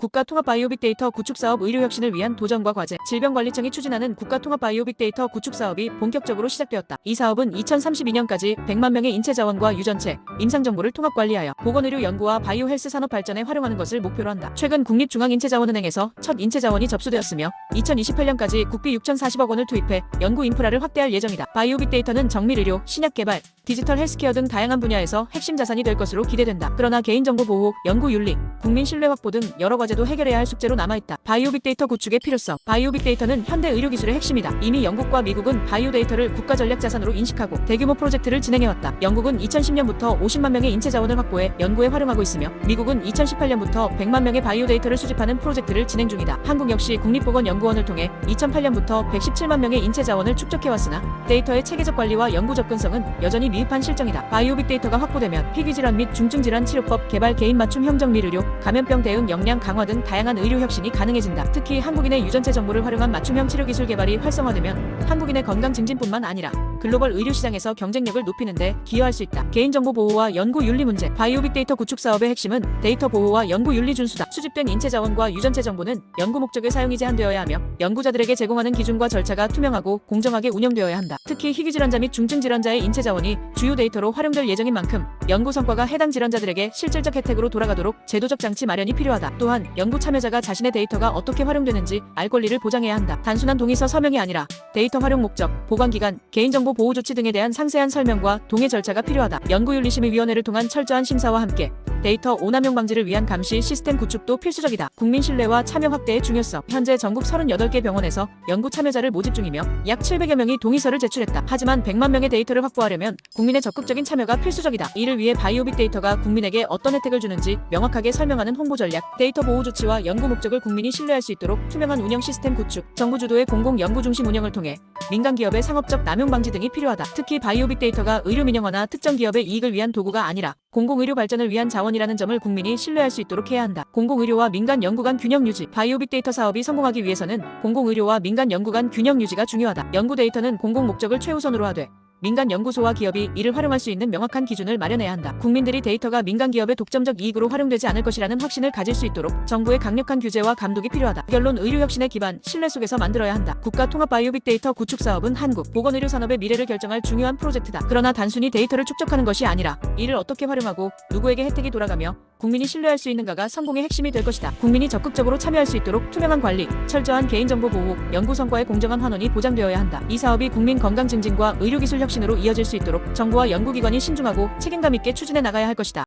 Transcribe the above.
국가통합바이오빅데이터 구축사업 의료혁신을 위한 도전과 과제. 질병관리청이 추진하는 국가통합바이오빅데이터 구축사업이 본격적으로 시작되었다. 이 사업은 2032년까지 100만 명의 인체 자원과 유전체, 임상정보를 통합관리하여 보건의료 연구와 바이오헬스 산업 발전에 활용하는 것을 목표로 한다. 최근 국립중앙인체자원은행에서 첫 인체자원이 접수되었으며 2028년까지 국비 6,040억 원을 투입해 연구 인프라를 확대할 예정이다. 바이오빅데이터는 정밀의료, 신약개발, 디지털 헬스케어 등 다양한 분야에서 핵심 자산이 될 것으로 기대된다. 그러나 개인정보 보호, 연구윤리, 국민 신뢰 확보 등 여러 과제도 해결해야 할 숙제로 남아있다. 바이오빅데이터 구축의 필요성. 바이오빅데이터는 현대 의료기술의 핵심이다. 이미 영국과 미국은 바이오데이터를 국가전략자산으로 인식하고 대규모 프로젝트를 진행해왔다. 영국은 2010년부터 50만 명의 인체 자원을 확보해 연구에 활용하고 있으며 미국은 2018년부터 100만 명의 바이오데이터를 수집하는 프로젝트를 진행 중이다. 한국 역시 국립보건연구원을 통해 2008년부터 117만 명의 인체 자원을 축적해왔으나 데이터의 체계적 관리와 연구 접근성은 여전히 미흡한 실정이다. 바이오빅데이터가 확보되면 희귀질환 및 중증질환 치료법 개발, 개인 맞춤 형정밀 의료, 감염병 대응 역량 강화 등 다양한 의료 혁신이 가능해진다. 특히 한국인의 유전체 정보를 활용한 맞춤형 치료 기술 개발이 활성화되면 한국인의 건강 증진뿐만 아니라 글로벌 의료 시장에서 경쟁력을 높이는 데 기여할 수 있다. 개인정보 보호와 연구 윤리 문제. 바이오빅데이터 구축 사업의 핵심은 데이터 보호와 연구 윤리 준수다. 수집된 인체 자원과 유전체 정보는 연구 목적에 사용이 제한되어야 하며 연구자들에게 제공하는 기준과 절차가 투명하고 공정하게 운영되어야 한다. 특히 희귀질환자 및 중증질환자의 인체 자원이 주요 데이터로 활용될 예정인 만큼 연구 성과가 해당 질환자들에게 실질적 혜택으로 돌아가도록 제도적 장치 마련이 필요하다. 또한 연구 참여자가 자신의 데이터가 어떻게 활용되는지 알 권리를 보장해야 한다. 단순한 동의서 서명이 아니라 데이터 활용 목적, 보관기간, 개인정보 보호 조치 등에 대한 상세한 설명과 동의 절차가 필요하다. 연구윤리심의위원회를 통한 철저한 심사와 함께 데이터 오남용 방지를 위한 감시 시스템 구축도 필수적이다. 국민 신뢰와 참여 확대의 중요성. 현재 전국 38개 병원에서 연구 참여자를 모집 중이며 약 700여 명이 동의서를 제출했다. 하지만 100만 명의 데이터를 확보하려면 국민의 적극적인 참여가 필수적이다. 이를 위해 바이오빅데이터가 국민에게 어떤 혜택을 주는지 명확하게 설명하는 홍보 전략, 데이터 보호 조치와 연구 목적을 국민이 신뢰할 수 있도록 투명한 운영 시스템 구축, 정부 주도의 공공 연구 중심 운영을 통해 민간 기업의 상업적 남용 방지 등이 필요하다. 특히 바이오빅데이터가 의료 민영화나 특정 기업의 이익을 위한 도구가 아니라 공공의료 발전을 위한 자원이라는 점을 국민이 신뢰할 수 있도록 해야 한다. 공공의료와 민간 연구 간 균형 유지. 바이오빅데이터 사업이 성공하기 위해서는 공공의료와 민간 연구 간 균형 유지가 중요하다. 연구 데이터는 공공 목적을 최우선으로 하되 민간 연구소와 기업이 이를 활용할 수 있는 명확한 기준을 마련해야 한다. 국민들이 데이터가 민간 기업의 독점적 이익으로 활용되지 않을 것이라는 확신을 가질 수 있도록 정부의 강력한 규제와 감독이 필요하다. 결론, 의료혁신의 기반, 신뢰 속에서 만들어야 한다. 국가통합바이오빅데이터 구축 사업은 한국 보건의료 산업의 미래를 결정할 중요한 프로젝트다. 그러나 단순히 데이터를 축적하는 것이 아니라 이를 어떻게 활용하고 누구에게 혜택이 돌아가며 국민이 신뢰할 수 있는가가 성공의 핵심이 될 것이다. 국민이 적극적으로 참여할 수 있도록 투명한 관리, 철저한 개인정보 보호, 연구 성과의 공정한 환원이 보장되어야 한다. 이 사업이 국민 건강 증진과 의료기술 혁신으로 이어질 수 있도록 정부와 연구기관이 신중하고 책임감 있게 추진해 나가야 할 것이다.